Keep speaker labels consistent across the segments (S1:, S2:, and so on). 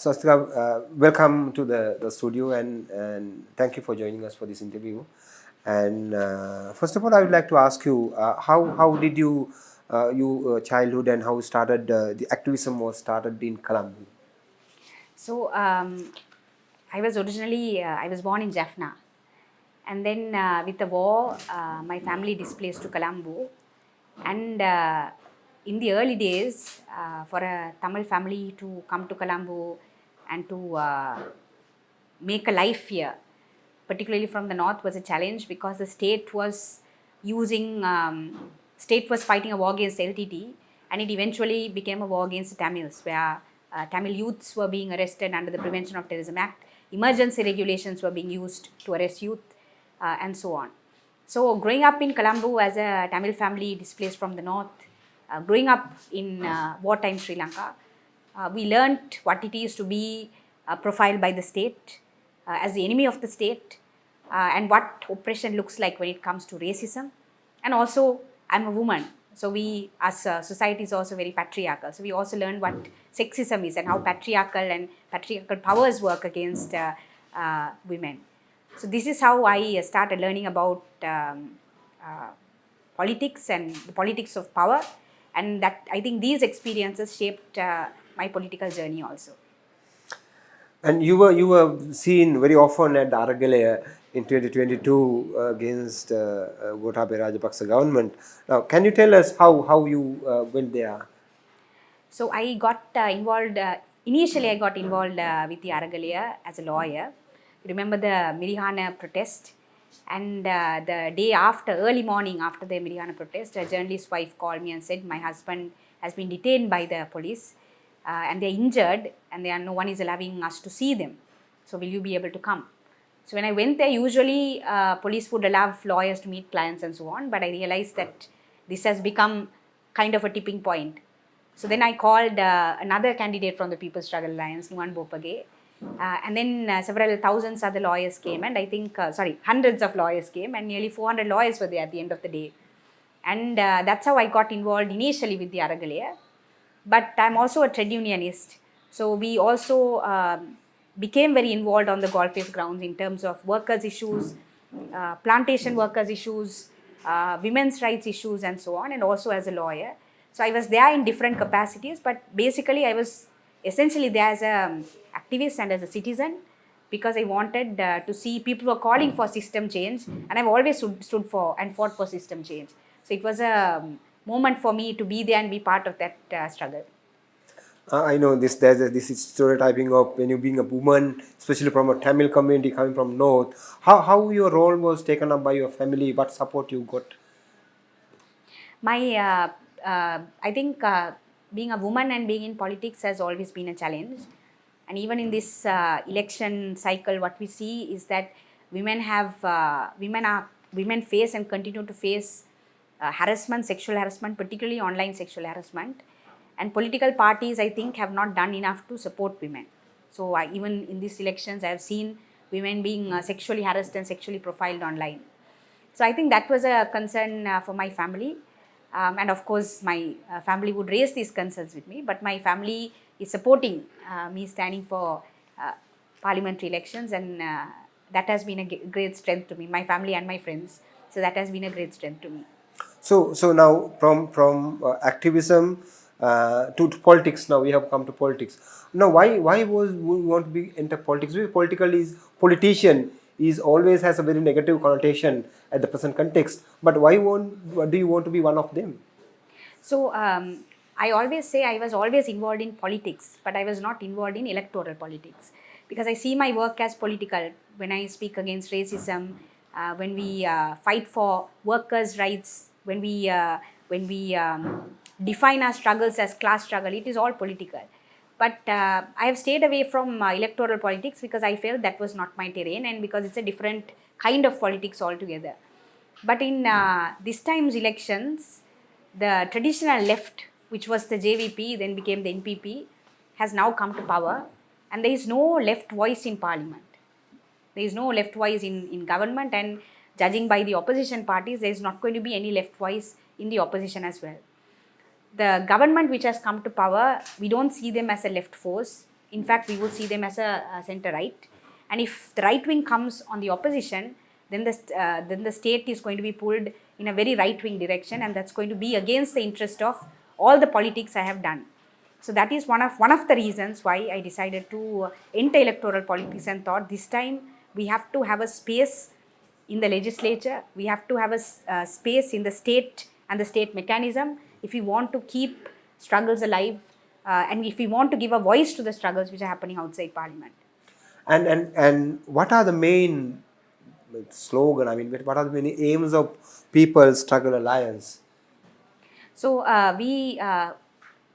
S1: Swastika, welcome to the studio and thank you for joining us for this interview. And first of all, I would like to ask you, how did you childhood and how started the activism was started in Colombo?
S2: So I was originally I was born in Jaffna, and then with the war, my family displaced to Colombo. And in the early days, for a Tamil family to come to Colombo and to make a life here, particularly from the north, was a challenge because the state was state was fighting a war against LTT, and it eventually became a war against the Tamils, where Tamil youths were being arrested under the Prevention of Terrorism Act. Emergency regulations were being used to arrest youth, and so on. So, growing up in Colombo as a Tamil family displaced from the north, growing up in wartime Sri Lanka, we learnt what it is to be profiled by the state as the enemy of the state, and what oppression looks like when it comes to racism. And also, I'm a woman, so we as a society is also very patriarchal. So we also learn what sexism is and how patriarchal powers work against women. So this is how I started learning about politics and the politics of power, and that I think these experiences shaped my political journey also.
S1: And you were seen very often at the Aragalaya in 2022 against Gotabaya Rajapaksa government. Now, can you tell us how you went there?
S2: So I got involved, initially I got involved with the Aragalaya as a lawyer. Remember the Mirihana protest, and the day after, early morning after the Mirihana protest, a journalist's wife called me and said, my husband has been detained by the police and they're injured and no one is allowing us to see them. So will you be able to come? So when I went there, usually police would allow lawyers to meet clients and so on, but I realized that this has become kind of a tipping point. So then I called another candidate from the People's Struggle Alliance, Nuwan Bopage, and then several thousands other lawyers came, and I think, hundreds of lawyers came, and nearly 400 lawyers were there at the end of the day. And that's how I got involved initially with the Aragalaya. But I'm also a trade unionist, so we also became very involved on the Golface grounds in terms of workers' issues, plantation workers' issues, women's rights issues, and so on, and also as a lawyer. So I was there in different capacities, but basically I was essentially there as an activist and as a citizen, because I wanted to see people were calling for system change, and I've always stood for and fought for system change. So it was a moment for me to be there and be part of that struggle.
S1: I know this is stereotyping of when you being a woman, especially from a Tamil community coming from north. How your role was taken up by your family? What support you got?
S2: I think being a woman and being in politics has always been a challenge. And even in this election cycle, what we see is that women face and continue to face harassment, sexual harassment, particularly online sexual harassment. And political parties, I think, have not done enough to support women. So even in these elections, I have seen women being sexually harassed and sexually profiled online. So I think that was a concern for my family. And of course, my family would raise these concerns with me, but my family is supporting me standing for parliamentary elections, and that has been a great strength to me, my family and my friends. So that has been a great strength to me.
S1: So now from activism to politics. Now we have come to politics. Now why was we want to be into politics? Because politician is always has a very negative connotation at the present context. But why do you want to be one of them?
S2: So I always say I was always involved in politics, but I was not involved in electoral politics, because I see my work as political. When I speak against racism, when we fight for workers' rights, when we define our struggles as class struggle, it is all political. But I have stayed away from electoral politics because I felt that was not my terrain, and because it's a different kind of politics altogether. But in this time's elections, the traditional left, which was the JVP, then became the NPP, has now come to power, and there is no left voice in parliament. There is no left voice in government, and judging by the opposition parties, there is not going to be any left voice in the opposition as well. The government which has come to power, we don't see them as a left force. In fact, we would see them as a center right. And if the right wing comes on the opposition, then the state is going to be pulled in a very right wing direction, and that's going to be against the interest of all the politics I have done. So that is one of the reasons why I decided to enter electoral politics and thought this time we have to have a space in the legislature, we have to have a space in the state and the state mechanism if we want to keep struggles alive, and if we want to give a voice to the struggles which are happening outside parliament.
S1: And what are the main slogan? I mean, what are the main aims of People's Struggle Alliance?
S2: So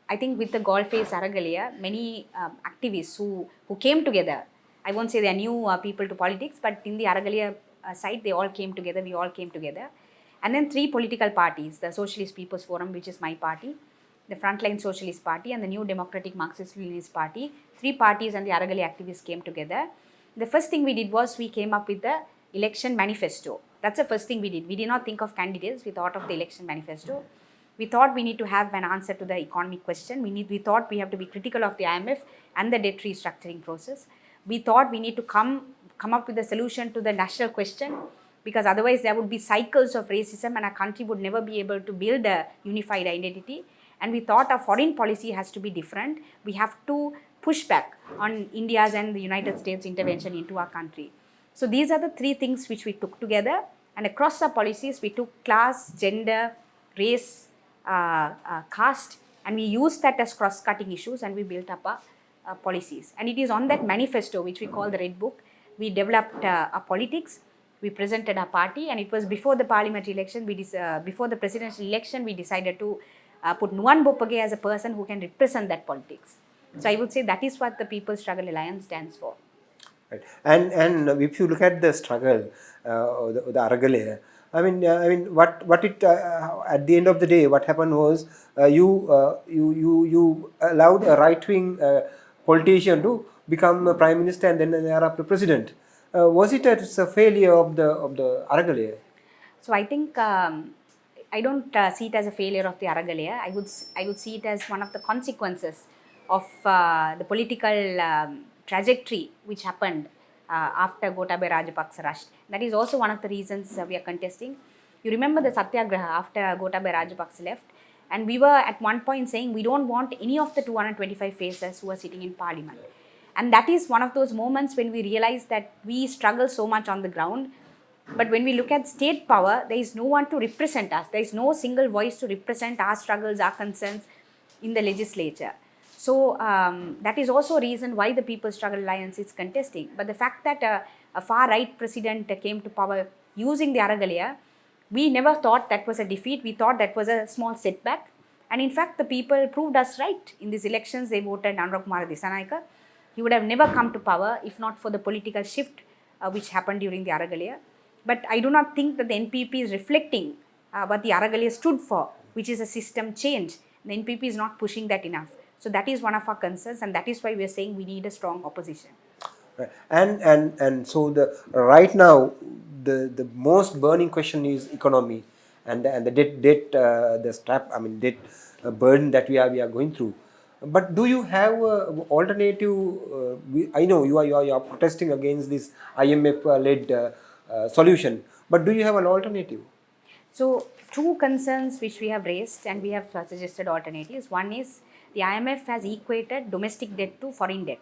S2: I think with the Golface Aragalia, many activists who came together, I won't say they are new people to politics, but in the Aragalia side, they all came together, we all came together. And then 3 political parties, the Socialist People's Forum, which is my party, the Frontline Socialist Party, and the New Democratic Marxist-Leninist Party. 3 parties and the Aragali activists came together. The first thing we did was we came up with the election manifesto. That's the first thing we did. We did not think of candidates, we thought of the election manifesto. We thought we need to have an answer to the economic question. We thought we have to be critical of the IMF and the debt restructuring process. We thought we need to come up with a solution to the national question, because otherwise there would be cycles of racism and our country would never be able to build a unified identity. And we thought our foreign policy has to be different. We have to push back on India's and the United States intervention into our country. So these are the 3 things which we took together, and across our policies we took class, gender, race, caste, and we used that as cross-cutting issues, and we built up our policies. And it is on that manifesto, which we call the Red Book, we developed our politics, we presented our party, and it was before the parliamentary election, before the presidential election, we decided to put Nuwan Bopage as a person who can represent that politics. So I would say that is what the People's Struggle Alliance stands for.
S1: Right. And if you look at the struggle, the Aragale, I mean, what it at the end of the day, what happened was you allowed a right-wing politician to become a prime minister and then thereafter president. Was it a failure of the Aragale?
S2: So I think I don't see it as a failure of the Aragalaya. I would see it as one of the consequences of the political trajectory which happened after Gotabaya Rajapaksa rushed. That is also one of the reasons we are contesting. You remember the Satyagraha after Gotabaya Rajapaksa left, and we were at one point saying we don't want any of the 225 faces who are sitting in parliament. And that is one of those moments when we realize that we struggle so much on the ground, but when we look at state power, there is no one to represent us. There is no single voice to represent our struggles, our concerns in the legislature. So that is also a reason why the People's Struggle Alliance is contesting. But the fact that a far-right president came to power using the Aragalaya, we never thought that was a defeat. We thought that was a small setback. And in fact, the people proved us right. In these elections, they voted Anurag Kumar Dissanayake. He would have never come to power if not for the political shift which happened during the Aragalaya. But I do not think that the NPP is reflecting what the Aragalaya stood for, which is a system change. The NPP is not pushing that enough. So that is one of our concerns, and that is why we are saying we need a strong opposition.
S1: Right. And so right now the most burning question is economy and the debt debt burden that we are going through. But do you have alternative? I know you are protesting against this IMF led solution, but do you have an alternative?
S2: So 2 concerns which we have raised, and we have suggested alternatives. One is the IMF has equated domestic debt to foreign debt.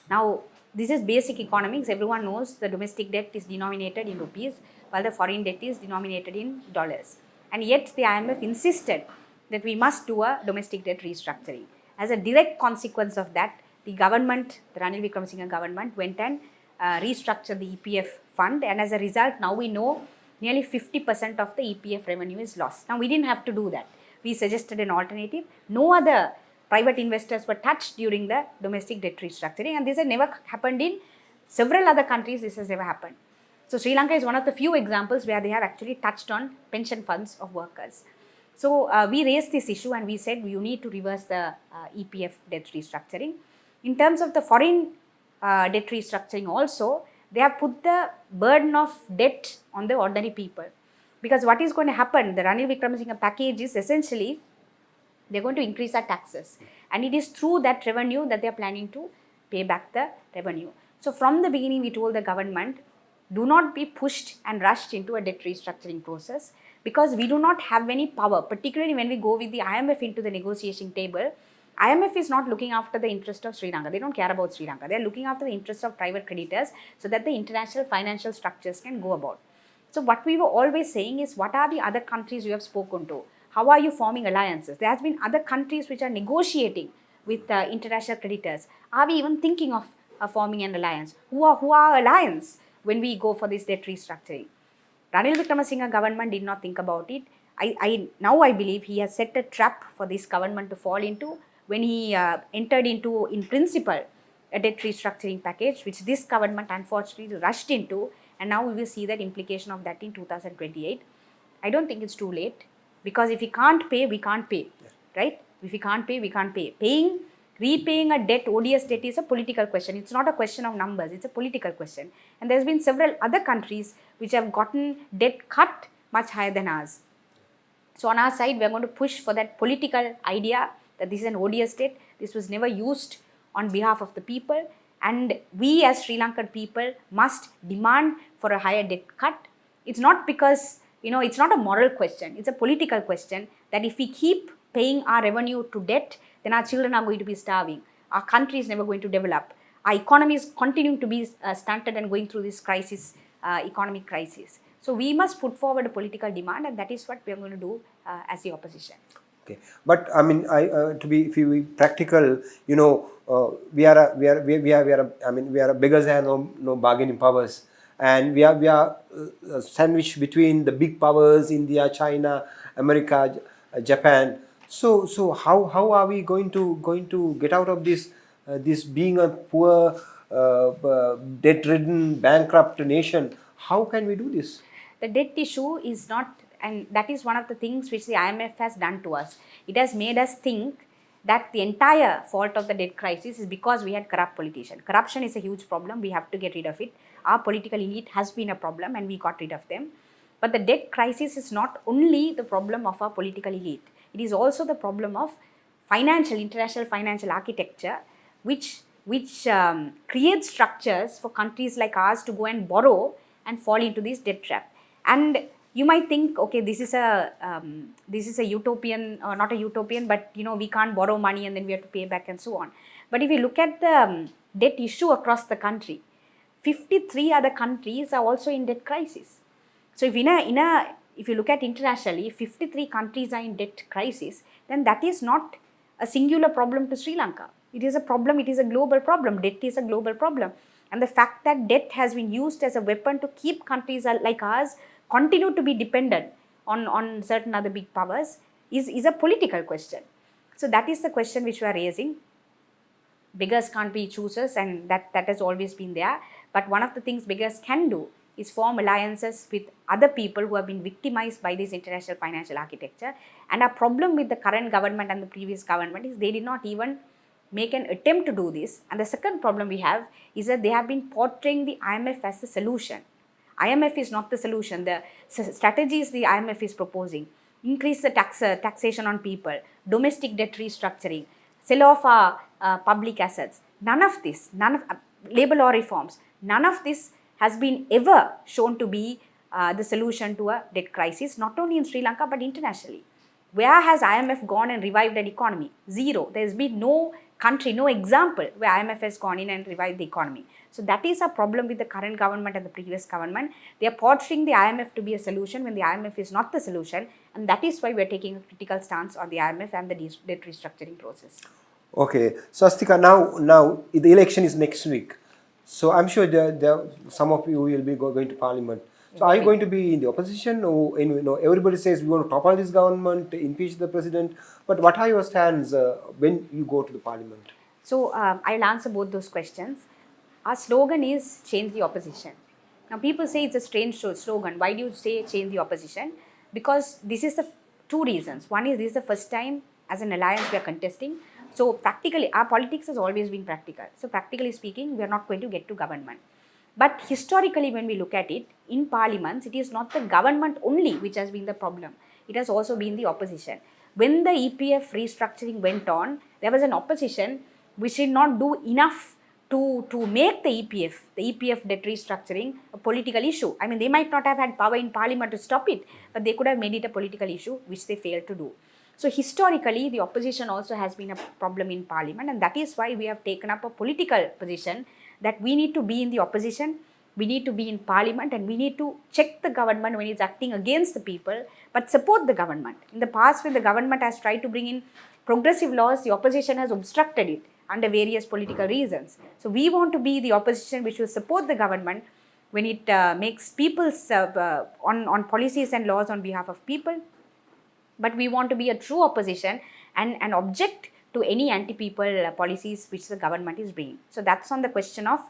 S2: Now, this is basic economics. Everyone knows the domestic debt is denominated in rupees, while the foreign debt is denominated in dollars. And yet, the IMF insisted that we must do a domestic debt restructuring. As a direct consequence of that, the government, the Ranil Wickremesinghe government, went and restructured the EPF fund. And as a result, now we know nearly 50% of the EPF revenue is lost. Now, we didn't have to do that. We suggested an alternative. No other private investors were touched during the domestic debt restructuring, and this has never happened in several other countries. This has never happened. So Sri Lanka is one of the few examples where they have actually touched on pension funds of workers. So we raised this issue and we said you need to reverse the EPF debt restructuring. In terms of the foreign debt restructuring also, they have put the burden of debt on the ordinary people. Because what is going to happen, the Ranil Wickremesinghe package is essentially they're going to increase our taxes, and it is through that revenue that they're planning to pay back the revenue. So from the beginning, we told the government, do not be pushed and rushed into a debt restructuring process, because we do not have any power, particularly when we go with the IMF into the negotiation table. IMF is not looking after the interest of Sri Lanka. They don't care about Sri Lanka. They are looking after the interest of private creditors so that the international financial structures can go about. So what we were always saying is, what are the other countries you have spoken to? How are you forming alliances? There has been other countries which are negotiating with international creditors. Are we even thinking of forming an alliance? Who are alliance when we go for this debt restructuring? Ranil Wickremesinghe government did not think about it. Now I believe he has set a trap for this government to fall into when he entered into, in principle, a debt restructuring package, which this government unfortunately rushed into, and now we will see that implication of that in 2028. I don't think it's too late, because if we can't pay, we can't pay, right? If we can't pay, we can't pay. Repaying a debt, ODS debt, is a political question. It's not a question of numbers, it's a political question. And there's been several other countries which have gotten debt cut much higher than ours. So on our side, we are going to push for that political idea that this is an ODS debt. This was never used on behalf of the people. And we as Sri Lankan people must demand for a higher debt cut. It's not because, it's not a moral question. It's a political question that if we keep paying our revenue to debt, then our children are going to be starving. Our country is never going to develop. Our economy is continuing to be stunted and going through this crisis, economic crisis. So we must put forward a political demand, and that is what we are going to do as the opposition.
S1: Okay, but I mean, if you be practical, we are beggars have no bargaining powers, and we are sandwiched between the big powers, India, China, America, Japan. So how are we going to get out of this being a poor, debt-ridden, bankrupt nation? How can we do this?
S2: The debt issue is not, and that is one of the things which the IMF has done to us. It has made us think that the entire fault of the debt crisis is because we had corrupt politicians. Corruption is a huge problem. We have to get rid of it. Our political elite has been a problem, and we got rid of them. But the debt crisis is not only the problem of our political elite. It is also the problem of international financial architecture, which creates structures for countries like ours to go and borrow and fall into this debt trap. And you might think, okay, this is a utopian, or not a utopian, but we can't borrow money and then we have to pay back and so on. But if you look at the debt issue across the country, 53 other countries are also in debt crisis. So if you look at internationally, 53 countries are in debt crisis, then that is not a singular problem to Sri Lanka. It is a problem, it is a global problem. Debt is a global problem. And the fact that debt has been used as a weapon to keep countries like ours continue to be dependent on certain other big powers is a political question. So that is the question which we are raising. Beggars can't be choosers, and that has always been there. But one of the things beggars can do is form alliances with other people who have been victimized by this international financial architecture. And our problem with the current government and the previous government is they did not even make an attempt to do this. And the second problem we have is that they have been portraying the IMF as the solution. IMF is not the solution. The strategies the IMF is proposing: increase the taxation on people, domestic debt restructuring, sell off our public assets. None of labor law reforms, none of this has been ever shown to be the solution to a debt crisis, not only in Sri Lanka but internationally. Where has IMF gone and revived an economy? Zero. There has been no country, no example where IMF has gone in and revived the economy. So that is a problem with the current government and the previous government. They are portraying the IMF to be a solution when the IMF is not the solution, and that is why we are taking a critical stance on the IMF and the debt restructuring process.
S1: Okay, Swasthika, now the election is next week, so I'm sure some of you will be going to Parliament. So are you going to be in the opposition, or everybody says we want to topple this government, impeach the president, but what are your stands when you go to the Parliament?
S2: So I'll answer both those questions. Our slogan is change the opposition. Now people say it's a strange slogan. Why do you say change the opposition? Because this is the two reasons. One is this is the first time as an alliance we are contesting. So practically, our politics has always been practical. So practically speaking, we are not going to get to government. But historically, when we look at it, in parliaments, it is not the government only which has been the problem. It has also been the opposition. When the EPF restructuring went on, there was an opposition which did not do enough to make the EPF debt restructuring a political issue. I mean, they might not have had power in parliament to stop it, but they could have made it a political issue, which they failed to do. So historically, the opposition also has been a problem in parliament, and that is why we have taken up a political position that we need to be in the opposition, we need to be in parliament, and we need to check the government when it's acting against the people, but support the government. In the past, when the government has tried to bring in progressive laws, the opposition has obstructed it under various political reasons. So we want to be the opposition which will support the government when it makes people's on policies and laws on behalf of people. But we want to be a true opposition and object to any anti-people policies which the government is bringing. So that's on the question of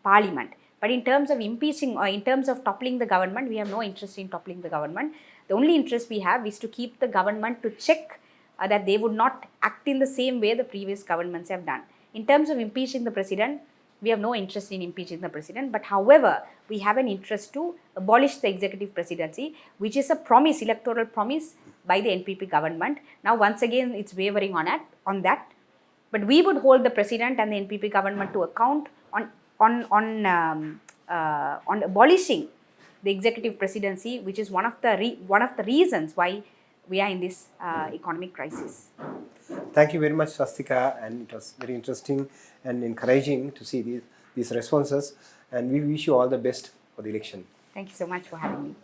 S2: parliament. But in terms of impeaching or in terms of toppling the government, we have no interest in toppling the government. The only interest we have is to keep the government to check that they would not act in the same way the previous governments have done. In terms of impeaching the president, we have no interest in impeaching the president, but however, we have an interest to abolish the executive presidency, which is a promise, electoral promise by the NPP government. Now, once again, it's wavering on that. But we would hold the president and the NPP government to account on abolishing the executive presidency, which is one of the reasons why we are in this economic crisis.
S1: Thank you very much, Swastika, and it was very interesting and encouraging to see these responses, and we wish you all the best for the election.
S2: Thank you so much for having me.